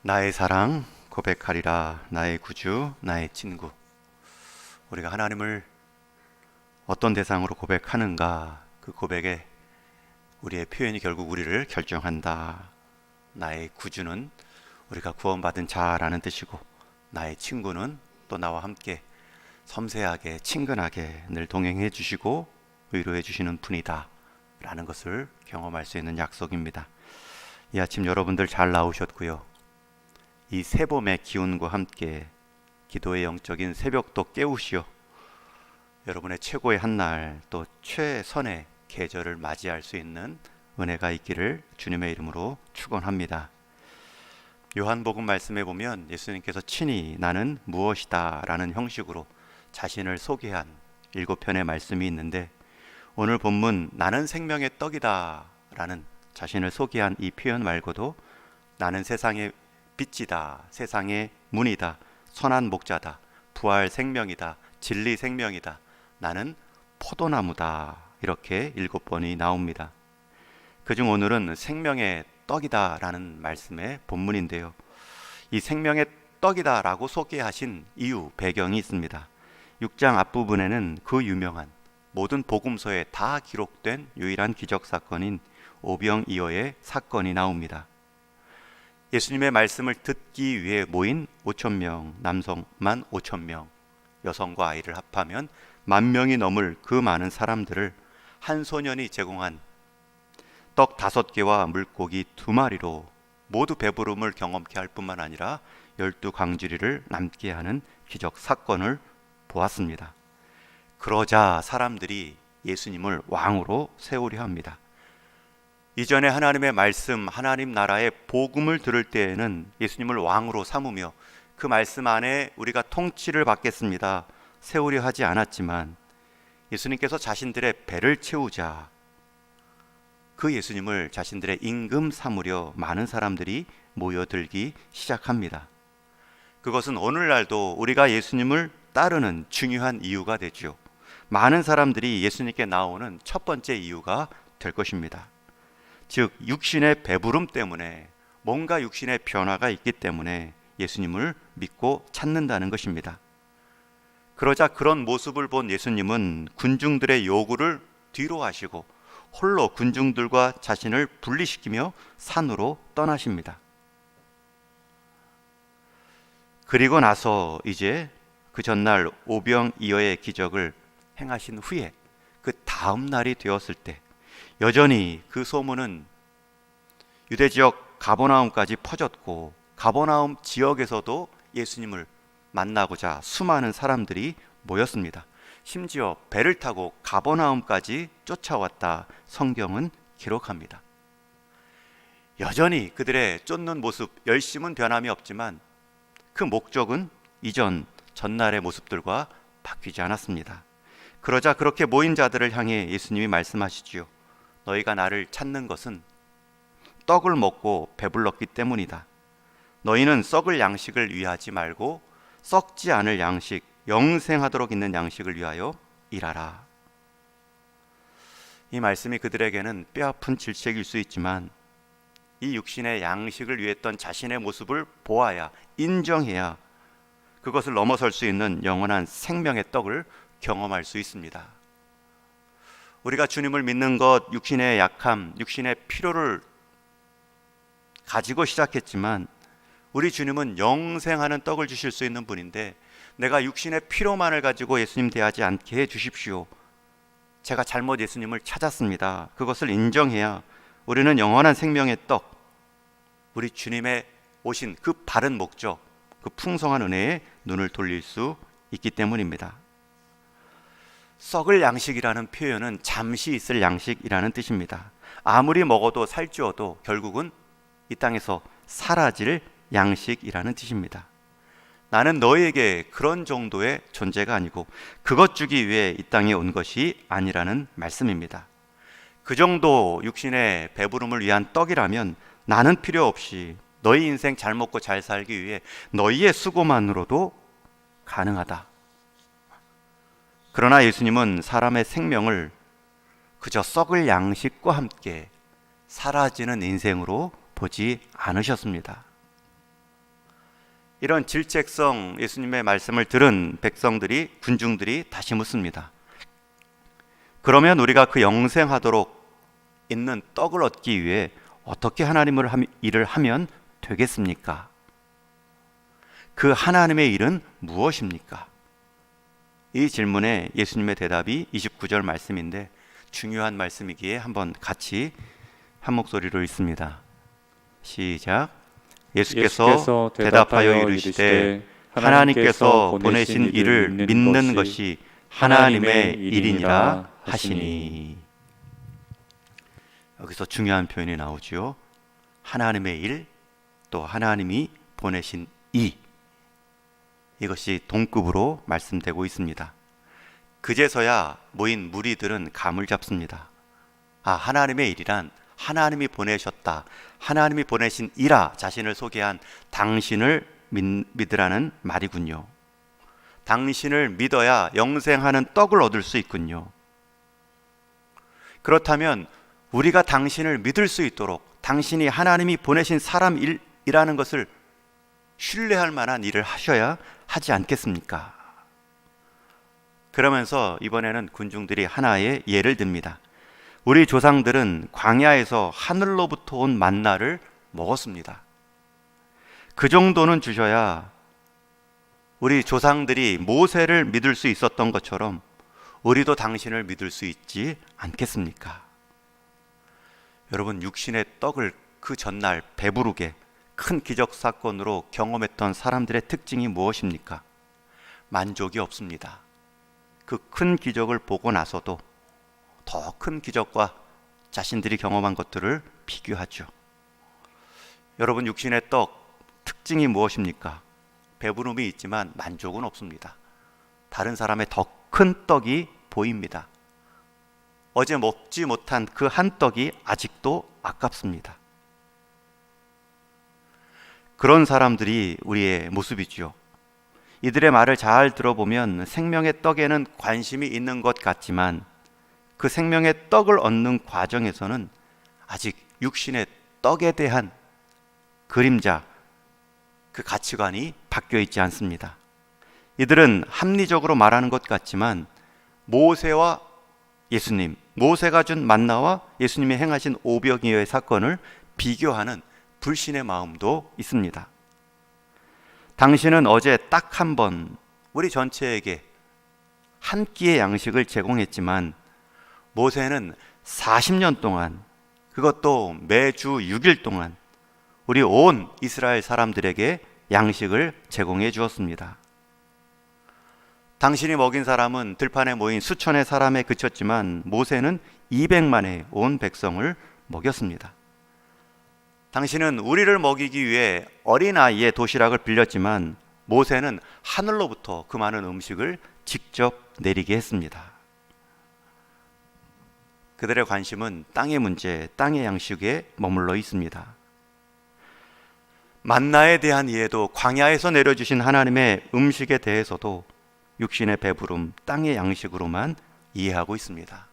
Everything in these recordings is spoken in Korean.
나의 사랑 고백하리라. 나의 구주, 나의 친구. 우리가 하나님을 어떤 대상으로 고백하는가, 그 고백에 우리의 표현이 결국 우리를 결정한다. 나의 구주는 우리가 구원받은 자라는 뜻이고, 나의 친구는 또 나와 함께 섬세하게 친근하게 늘 동행해 주시고 위로해 주시는 분이다 라는 것을 경험할 수 있는 약속입니다. 이 아침 여러분들 잘 나오셨고요. 이 새봄의 기운과 함께 기도의 영적인 새벽도 깨우시어 여러분의 최고의 한날, 또 최선의 계절을 맞이할 수 있는 은혜가 있기를 주님의 이름으로 축원합니다. 요한복음 말씀에 보면 예수님께서 친히 나는 무엇이다 라는 형식으로 자신을 소개한 7편의 말씀이 있는데, 오늘 본문 나는 생명의 떡이다 라는 자신을 소개한 이 표현 말고도 나는 세상의 빛이다, 세상의 문이다, 선한 목자다, 부활 생명이다, 진리 생명이다, 나는 포도나무다, 이렇게 7번이 나옵니다. 그중 오늘은 생명의 떡이다 라는 말씀의 본문인데요, 이 생명의 떡이다 라고 소개하신 이유, 배경이 있습니다. 6장 앞부분에는 그 유명한 모든 복음서에 다 기록된 유일한 기적 사건인 오병이어의 사건이 나옵니다. 예수님의 말씀을 듣기 위해 모인 5,000명, 남성만 5,000명, 여성과 아이를 합하면 10,000명이 넘을 그 많은 사람들을 한 소년이 제공한 떡 5개와 물고기 2마리로 모두 배부름을 경험케 할 뿐만 아니라 12광주리를 남게 하는 기적 사건을 보았습니다. 그러자 사람들이 예수님을 왕으로 세우려 합니다. 이전에 하나님의 말씀, 하나님 나라의 복음을 들을 때에는 예수님을 왕으로 삼으며 그 말씀 안에 우리가 통치를 받겠습니다, 세우려 하지 않았지만, 예수님께서 자신들의 배를 채우자 그 예수님을 자신들의 임금 삼으려 많은 사람들이 모여들기 시작합니다. 그것은 오늘날도 우리가 예수님을 따르는 중요한 이유가 되죠. 많은 사람들이 예수님께 나오는 첫 번째 이유가 될 것입니다. 즉, 육신의 배부름 때문에, 뭔가 육신의 변화가 있기 때문에 예수님을 믿고 찾는다는 것입니다. 그러자 그런 모습을 본 예수님은 군중들의 요구를 뒤로 하시고 홀로 군중들과 자신을 분리시키며 산으로 떠나십니다. 그리고 나서 이제 그 전날 오병이어의 기적을 행하신 후에 그 다음 날이 되었을 때 여전히 그 소문은 유대 지역 가버나움까지 퍼졌고, 가버나움 지역에서도 예수님을 만나고자 수많은 사람들이 모였습니다. 심지어 배를 타고 가버나움까지 쫓아왔다 성경은 기록합니다. 여전히 그들의 쫓는 모습, 열심은 변함이 없지만 그 목적은 이전 전날의 모습들과 바뀌지 않았습니다. 그러자 그렇게 모인 자들을 향해 예수님이 말씀하시지요. 너희가 나를 찾는 것은 떡을 먹고 배불렀기 때문이다. 너희는 썩을 양식을 위하지 말고 썩지 않을 양식, 영생하도록 있는 양식을 위하여 일하라. 이 말씀이 그들에게는 뼈아픈 질책일 수 있지만, 이 육신의 양식을 위했던 자신의 모습을 보아야, 인정해야 그것을 넘어설 수 있는 영원한 생명의 떡을 경험할 수 있습니다. 우리가 주님을 믿는 것, 육신의 약함, 육신의 필요를 가지고 시작했지만, 우리 주님은 영생하는 떡을 주실 수 있는 분인데, 내가 육신의 필요만을 가지고 예수님 대하지 않게 해 주십시오, 제가 잘못 예수님을 찾았습니다, 그것을 인정해야 우리는 영원한 생명의 떡, 우리 주님의 오신 그 바른 목적, 그 풍성한 은혜에 눈을 돌릴 수 있기 때문입니다. 썩을 양식이라는 표현은 잠시 있을 양식이라는 뜻입니다. 아무리 먹어도 살찌워도 결국은 이 땅에서 사라질 양식이라는 뜻입니다. 나는 너희에게 그런 정도의 존재가 아니고 그것 주기 위해 이 땅에 온 것이 아니라는 말씀입니다. 그 정도 육신의 배부름을 위한 떡이라면 나는 필요 없이 너희 인생 잘 먹고 잘 살기 위해 너희의 수고만으로도 가능하다. 그러나 예수님은 사람의 생명을 그저 썩을 양식과 함께 사라지는 인생으로 보지 않으셨습니다. 이런 질책성 예수님의 말씀을 들은 백성들이, 군중들이 다시 묻습니다. 그러면 우리가 그 영생하도록 있는 떡을 얻기 위해 어떻게 하나님을 일을 하면 되겠습니까? 그 하나님의 일은 무엇입니까? 이 질문에 예수님의 대답이 29절 말씀인데 중요한 말씀이기에 한번 같이 한 목소리로 읽습니다. 시작. 예수께서 대답하여 이르시되 하나님께서 보내신 이를 믿는 것이 하나님의 일이니라 하시니. 여기서 중요한 표현이 나오죠. 하나님의 일, 또 하나님이 보내신 이, 이것이 동급으로 말씀되고 있습니다. 그제서야 모인 무리들은 감을 잡습니다. 아, 하나님의 일이란 하나님이 보내셨다, 하나님이 보내신 이라 자신을 소개한 당신을 믿으라는 말이군요. 당신을 믿어야 영생하는 떡을 얻을 수 있군요. 그렇다면 우리가 당신을 믿을 수 있도록 당신이 하나님이 보내신 사람이라는 것을 신뢰할 만한 일을 하셔야 하지 않겠습니까? 그러면서 이번에는 군중들이 하나의 예를 듭니다. 우리 조상들은 광야에서 하늘로부터 온 만나를 먹었습니다. 그 정도는 주셔야 우리 조상들이 모세를 믿을 수 있었던 것처럼 우리도 당신을 믿을 수 있지 않겠습니까? 여러분, 육신의 떡을 그 전날 배부르게 큰 기적 사건으로 경험했던 사람들의 특징이 무엇입니까? 만족이 없습니다. 그 큰 기적을 보고 나서도 더 큰 기적과 자신들이 경험한 것들을 비교하죠. 여러분, 육신의 떡 특징이 무엇입니까? 배부름이 있지만 만족은 없습니다. 다른 사람의 더 큰 떡이 보입니다. 어제 먹지 못한 그 한 떡이 아직도 아깝습니다. 그런 사람들이 우리의 모습이죠. 이들의 말을 잘 들어보면 생명의 떡에는 관심이 있는 것 같지만 그 생명의 떡을 얻는 과정에서는 아직 육신의 떡에 대한 그림자, 그 가치관이 바뀌어 있지 않습니다. 이들은 합리적으로 말하는 것 같지만 모세와 예수님, 모세가 준 만나와 예수님이 행하신 오병이어의 사건을 비교하는 불신의 마음도 있습니다. 당신은 어제 딱 한 번 우리 전체에게 한 끼의 양식을 제공했지만 모세는 40년 동안, 그것도 매주 6일 동안 우리 온 이스라엘 사람들에게 양식을 제공해 주었습니다. 당신이 먹인 사람은 들판에 모인 수천의 사람에 그쳤지만 모세는 200만의 온 백성을 먹였습니다. 당신은 우리를 먹이기 위해 어린아이의 도시락을 빌렸지만 모세는 하늘로부터 그 많은 음식을 직접 내리게 했습니다. 그들의 관심은 땅의 문제, 땅의 양식에 머물러 있습니다. 만나에 대한 이해도, 광야에서 내려주신 하나님의 음식에 대해서도 육신의 배부름, 땅의 양식으로만 이해하고 있습니다.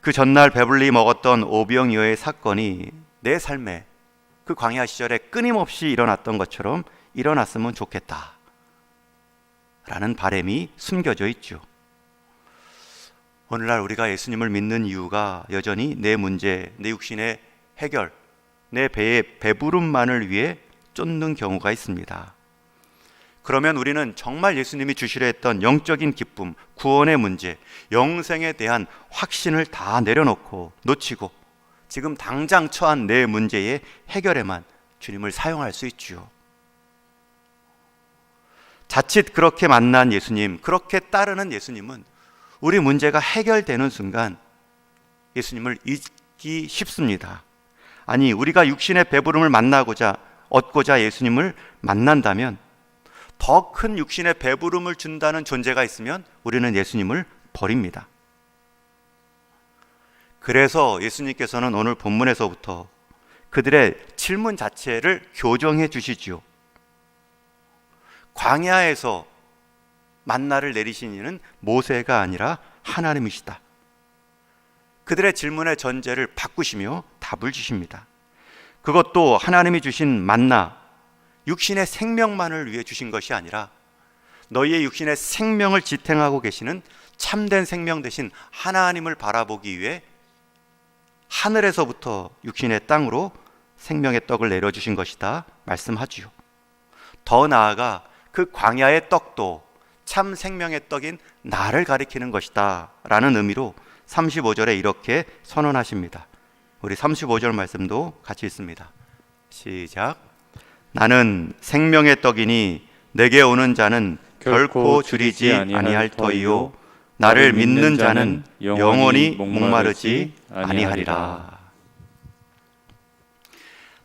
그 전날 배불리 먹었던 오병이어의 사건이 내 삶에 그 광야 시절에 끊임없이 일어났던 것처럼 일어났으면 좋겠다 라는 바람이 숨겨져 있죠. 오늘날 우리가 예수님을 믿는 이유가 여전히 내 문제, 내 육신의 해결, 내 배의 배부름만을 위해 쫓는 경우가 있습니다. 그러면 우리는 정말 예수님이 주시려 했던 영적인 기쁨, 구원의 문제, 영생에 대한 확신을 다 내려놓고 놓치고 지금 당장 처한 내 문제의 해결에만 주님을 사용할 수 있죠. 자칫 그렇게 만난 예수님, 그렇게 따르는 예수님은 우리 문제가 해결되는 순간 예수님을 잊기 쉽습니다. 아니, 우리가 육신의 배부름을 얻고자 예수님을 만난다면 더 큰 육신의 배부름을 준다는 존재가 있으면 우리는 예수님을 버립니다. 그래서 예수님께서는 오늘 본문에서부터 그들의 질문 자체를 교정해 주시지요. 광야에서 만나를 내리신 이는 모세가 아니라 하나님이시다. 그들의 질문의 전제를 바꾸시며 답을 주십니다. 그것도 하나님이 주신 만나, 육신의 생명만을 위해 주신 것이 아니라 너희의 육신의 생명을 지탱하고 계시는 참된 생명 대신 하나님을 바라보기 위해 하늘에서부터 육신의 땅으로 생명의 떡을 내려주신 것이다 말씀하지요. 더 나아가 그 광야의 떡도 참 생명의 떡인 나를 가리키는 것이다 라는 의미로 35절에 이렇게 선언하십니다. 우리 35절 말씀도 같이 읽습니다. 시작. 나는 생명의 떡이니 내게 오는 자는 결코 줄이지 아니할 터이요 나를 믿는 자는 영원히 목마르지 아니하리라.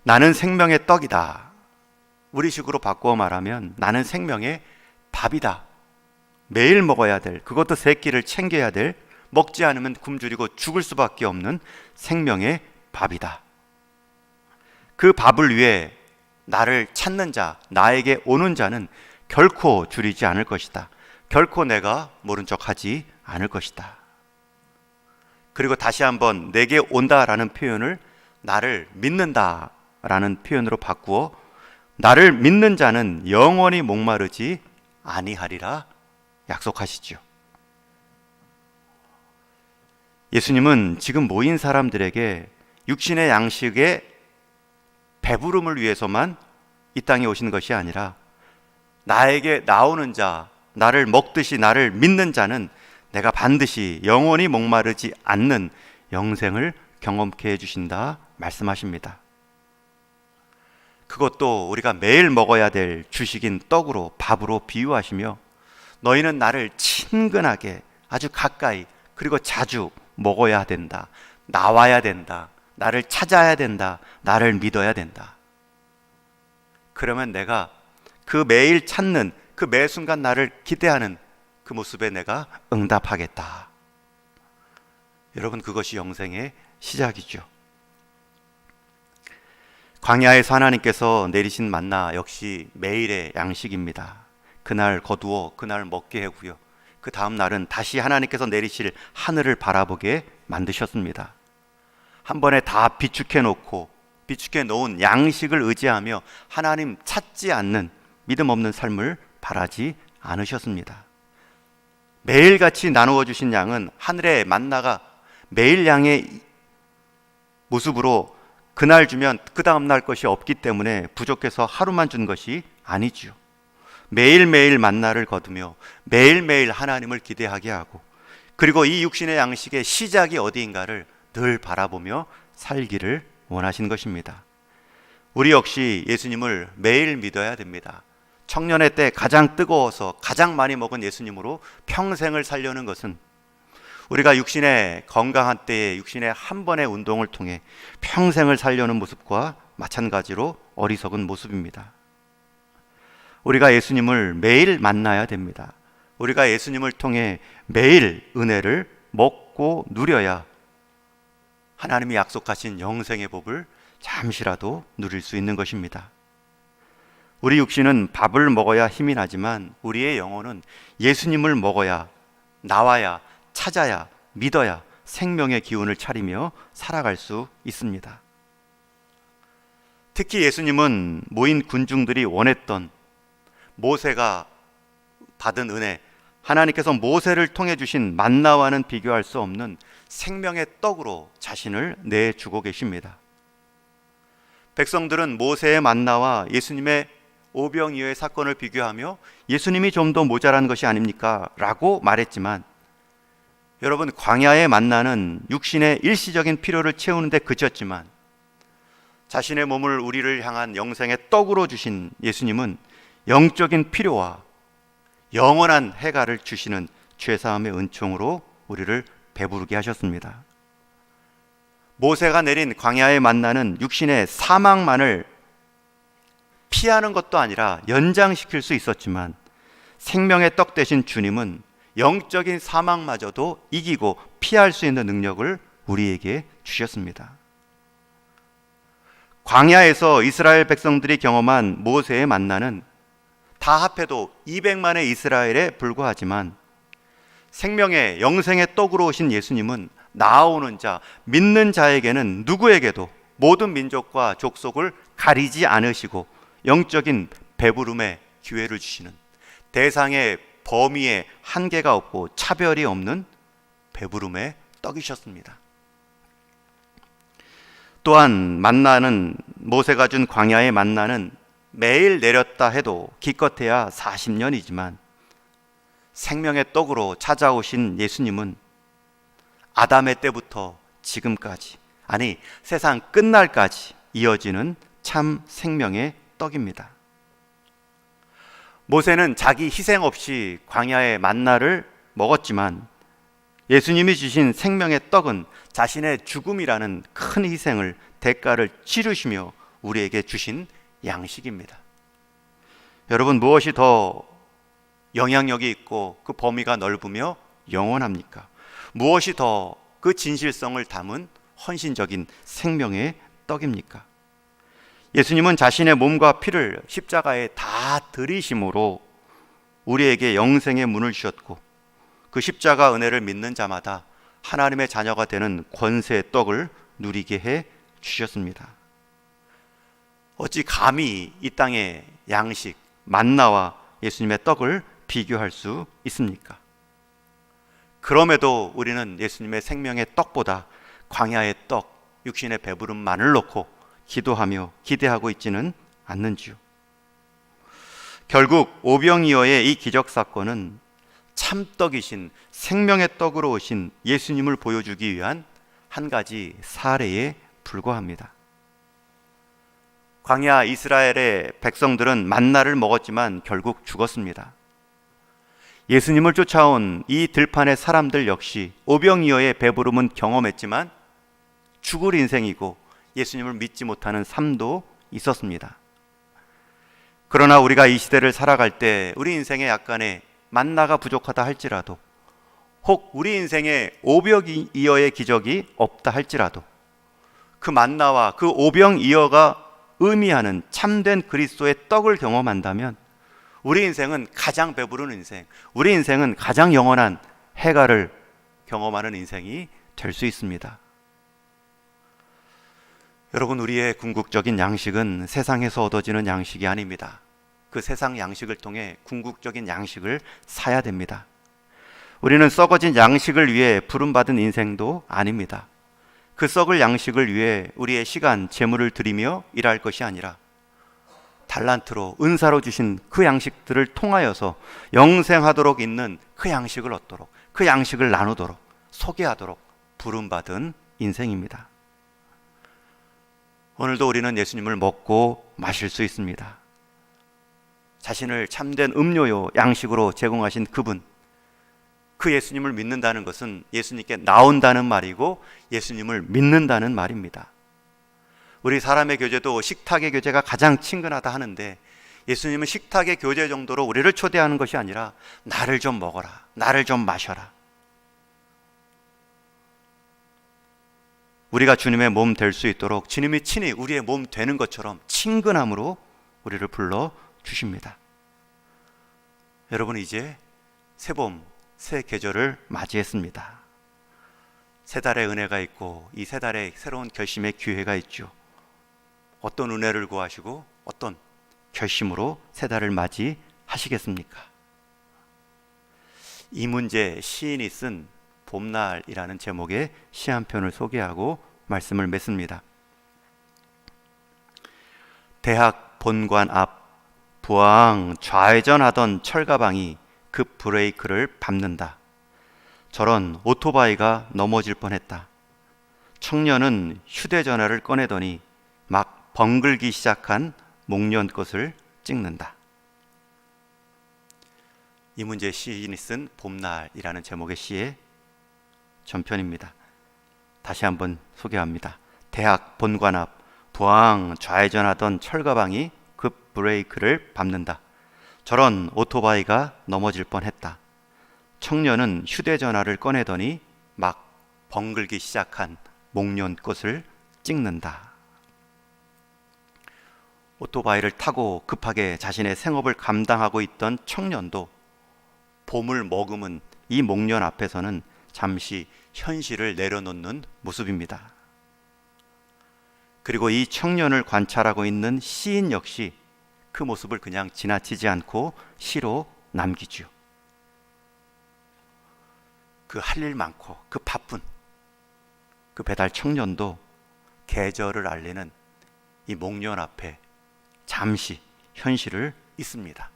나는 생명의 떡이다. 우리식으로 바꾸어 말하면 나는 생명의 밥이다. 매일 먹어야 될, 그것도 세 끼를 챙겨야 될, 먹지 않으면 굶주리고 죽을 수밖에 없는 생명의 밥이다. 그 밥을 위해 나를 찾는 자, 나에게 오는 자는 결코 줄이지 않을 것이다. 결코 내가 모른 척하지 않을 것이다. 그리고 다시 한번 내게 온다라는 표현을 나를 믿는다라는 표현으로 바꾸어 나를 믿는 자는 영원히 목마르지 아니하리라 약속하시죠. 예수님은 지금 모인 사람들에게 육신의 양식의 배부름을 위해서만 이 땅에 오신 것이 아니라 나에게 나오는 자, 나를 먹듯이 나를 믿는 자는 내가 반드시 영원히 목마르지 않는 영생을 경험케 해주신다 말씀하십니다. 그것도 우리가 매일 먹어야 될 주식인 떡으로, 밥으로 비유하시며 너희는 나를 친근하게 아주 가까이 그리고 자주 먹어야 된다. 나와야 된다. 나를 찾아야 된다. 나를 믿어야 된다. 그러면 내가 그 매일 찾는 그 매 순간 나를 기대하는 그 모습에 내가 응답하겠다. 여러분, 그것이 영생의 시작이죠. 광야에서 하나님께서 내리신 만나 역시 매일의 양식입니다. 그날 거두어 그날 먹게 하고요. 그 다음 날은 다시 하나님께서 내리실 하늘을 바라보게 만드셨습니다. 한 번에 다 비축해 놓은 양식을 의지하며 하나님 찾지 않는 믿음 없는 삶을 바라지 않으셨습니다. 매일같이 나누어 주신 양은 하늘의 만나가 매일 양의 모습으로 그날 주면 그 다음 날 것이 없기 때문에 부족해서 하루만 준 것이 아니지요. 매일매일 만나를 거두며 매일매일 하나님을 기대하게 하고, 그리고 이 육신의 양식의 시작이 어디인가를 늘 바라보며 살기를 원하신 것입니다. 우리 역시 예수님을 매일 믿어야 됩니다. 청년의 때 가장 뜨거워서 가장 많이 먹은 예수님으로 평생을 살려는 것은 우리가 육신의 건강한 때에 육신의 한 번의 운동을 통해 평생을 살려는 모습과 마찬가지로 어리석은 모습입니다. 우리가 예수님을 매일 만나야 됩니다. 우리가 예수님을 통해 매일 은혜를 먹고 누려야 하나님이 약속하신 영생의 복을 잠시라도 누릴 수 있는 것입니다. 우리 육신은 밥을 먹어야 힘이 나지만 우리의 영혼은 예수님을 먹어야, 나와야, 찾아야, 믿어야 생명의 기운을 차리며 살아갈 수 있습니다. 특히 예수님은 모인 군중들이 원했던 모세가 받은 은혜, 하나님께서 모세를 통해 주신 만나와는 비교할 수 없는 생명의 떡으로 자신을 내주고 계십니다. 백성들은 모세의 만나와 예수님의 오병이어의 사건을 비교하며 예수님이 좀 더 모자란 것이 아닙니까? 라고 말했지만, 여러분, 광야의 만나는 육신의 일시적인 필요를 채우는 데 그쳤지만 자신의 몸을 우리를 향한 영생의 떡으로 주신 예수님은 영적인 필요와 영원한 해가를 주시는 죄사함의 은총으로 우리를 배부르게 하셨습니다. 모세가 내린 광야의 만나는 육신의 사망만을 피하는 것도 아니라 연장시킬 수 있었지만, 생명의 떡 되신 주님은 영적인 사망마저도 이기고 피할 수 있는 능력을 우리에게 주셨습니다. 광야에서 이스라엘 백성들이 경험한 모세의 만나는 다 합해도 200만의 이스라엘에 불과하지만, 생명의 영생의 떡으로 오신 예수님은 나아오는 자, 믿는 자에게는 누구에게도 모든 민족과 족속을 가리지 않으시고 영적인 배부름의 기회를 주시는, 대상의 범위에 한계가 없고 차별이 없는 배부름의 떡이셨습니다. 또한 만나는, 모세가 준 광야의 만나는 매일 내렸다 해도 기껏해야 40년이지만 생명의 떡으로 찾아오신 예수님은 아담의 때부터 지금까지, 아니 세상 끝날까지 이어지는 참 생명의 떡입니다. 모세는 자기 희생 없이 광야의 만나를 먹었지만 예수님이 주신 생명의 떡은 자신의 죽음이라는 큰 희생을, 대가를 치르시며 우리에게 주신 양식입니다. 여러분, 무엇이 더 영향력이 있고 그 범위가 넓으며 영원합니까? 무엇이 더 그 진실성을 담은 헌신적인 생명의 떡입니까? 예수님은 자신의 몸과 피를 십자가에 다 들이심으로 우리에게 영생의 문을 주셨고, 그 십자가 은혜를 믿는 자마다 하나님의 자녀가 되는 권세의 떡을 누리게 해 주셨습니다. 어찌 감히 이 땅의 양식 만나와 예수님의 떡을 비교할 수 있습니까? 그럼에도 우리는 예수님의 생명의 떡보다 광야의 떡, 육신의 배부름만을 놓고 기도하며 기대하고 있지는 않는지요. 결국 오병이어의 이 기적 사건은 참떡이신 생명의 떡으로 오신 예수님을 보여주기 위한 한 가지 사례에 불과합니다. 광야 이스라엘의 백성들은 만나를 먹었지만 결국 죽었습니다. 예수님을 쫓아온 이 들판의 사람들 역시 오병이어의 배부름은 경험했지만 죽을 인생이고 예수님을 믿지 못하는 삶도 있었습니다. 그러나 우리가 이 시대를 살아갈 때 우리 인생에 약간의 만나가 부족하다 할지라도, 혹 우리 인생에 오병이어의 기적이 없다 할지라도, 그 만나와 그 오병이어가 의미하는 참된 그리스도의 떡을 경험한다면 우리 인생은 가장 배부른 인생, 우리 인생은 가장 영원한 해가를 경험하는 인생이 될 수 있습니다. 여러분, 우리의 궁극적인 양식은 세상에서 얻어지는 양식이 아닙니다. 그 세상 양식을 통해 궁극적인 양식을 사야 됩니다. 우리는 썩어진 양식을 위해 부름받은 인생도 아닙니다. 그 썩을 양식을 위해 우리의 시간, 재물을 들이며 일할 것이 아니라 달란트로, 은사로 주신 그 양식들을 통하여서 영생하도록 있는 그 양식을 얻도록, 그 양식을 나누도록, 소개하도록 부름받은 인생입니다. 오늘도 우리는 예수님을 먹고 마실 수 있습니다. 자신을 참된 음료요, 양식으로 제공하신 그분, 그 예수님을 믿는다는 것은 예수님께 나온다는 말이고 예수님을 믿는다는 말입니다. 우리 사람의 교제도 식탁의 교제가 가장 친근하다 하는데, 예수님은 식탁의 교제 정도로 우리를 초대하는 것이 아니라 나를 좀 먹어라, 나를 좀 마셔라. 우리가 주님의 몸 될 수 있도록 주님이 친히 우리의 몸 되는 것처럼 친근함으로 우리를 불러 주십니다. 여러분, 이제 새봄, 새 계절을 맞이했습니다. 세 달의 은혜가 있고 이 세 달의 새로운 결심의 기회가 있죠. 어떤 은혜를 구하시고 어떤 결심으로 세 달을 맞이하시겠습니까? 이문재 시인이 쓴 봄날이라는 제목의 시 한 편을 소개하고 말씀을 맺습니다. 대학 본관 앞 부항 좌회전하던 철가방이 급 브레이크를 밟는다. 저런 오토바이가 넘어질 뻔했다. 청년은 휴대전화를 꺼내더니 막 벙글기 시작한 목련꽃을 찍는다. 이문재 시인이 쓴 봄날이라는 제목의 시의 전편입니다. 다시 한번 소개합니다. 대학 본관 앞 부항 좌회전하던 철가방이 급 브레이크를 밟는다. 저런 오토바이가 넘어질 뻔했다. 청년은 휴대전화를 꺼내더니 막 벙글기 시작한 목련꽃을 찍는다. 오토바이를 타고 급하게 자신의 생업을 감당하고 있던 청년도 봄을 머금은 이 목련 앞에서는 잠시 현실을 내려놓는 모습입니다. 그리고 이 청년을 관찰하고 있는 시인 역시 그 모습을 그냥 지나치지 않고 시로 남기죠. 그 할 일 많고 그 바쁜 그 배달 청년도 계절을 알리는 이 목련 앞에 잠시 현실을 잊습니다.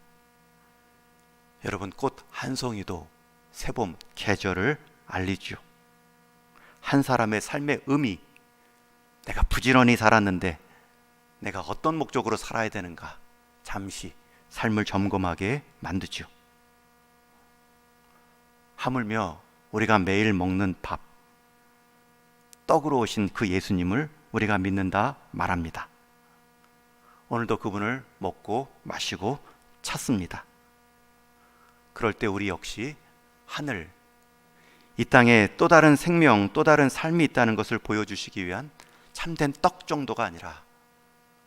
여러분, 꽃 한 송이도 새봄 계절을 알리죠. 한 사람의 삶의 의미, 내가 부지런히 살았는데 내가 어떤 목적으로 살아야 되는가, 잠시 삶을 점검하게 만드죠. 하물며 우리가 매일 먹는 밥, 떡으로 오신 그 예수님을 우리가 믿는다 말합니다. 오늘도 그분을 먹고 마시고 찾습니다. 그럴 때 우리 역시 하늘, 이 땅에 또 다른 생명, 또 다른 삶이 있다는 것을 보여주시기 위한 참된 떡 정도가 아니라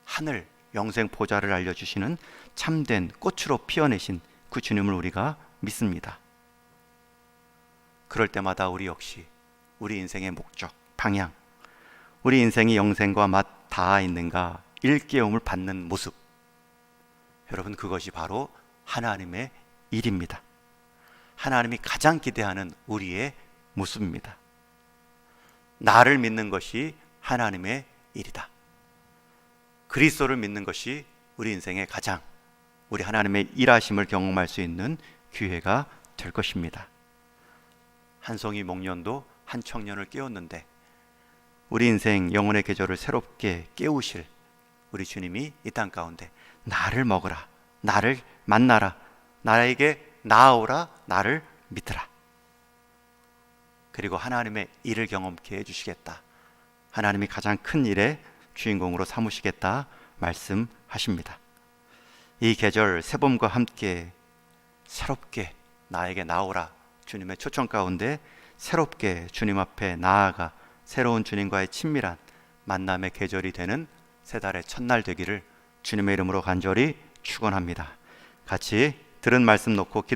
하늘, 영생 보좌를 알려주시는 참된 꽃으로 피어내신 그 주님을 우리가 믿습니다. 그럴 때마다 우리 역시 우리 인생의 목적, 방향, 우리 인생이 영생과 맛 닿아 있는가 일깨움을 받는 모습, 여러분, 그것이 바로 하나님의 일입니다. 하나님이 가장 기대하는 우리의 모습입니다. 나를 믿는 것이 하나님의 일이다. 그리스도를 믿는 것이 우리 인생의 가장, 우리 하나님의 일하심을 경험할 수 있는 기회가 될 것입니다. 한 송이 목련도 한 청년을 깨웠는데 우리 인생 영혼의 계절을 새롭게 깨우실 우리 주님이 이 땅 가운데 나를 먹으라, 나를 만나라, 나에게 나아오라, 나를 믿으라, 그리고 하나님의 일을 경험케 해주시겠다, 하나님이 가장 큰 일의 주인공으로 삼으시겠다 말씀하십니다. 이 계절 새봄과 함께 새롭게 나에게 나오라 주님의 초청 가운데 새롭게 주님 앞에 나아가 새로운 주님과의 친밀한 만남의 계절이 되는 새 달의 첫날 되기를 주님의 이름으로 간절히 축원합니다. 같이 들은 말씀 놓고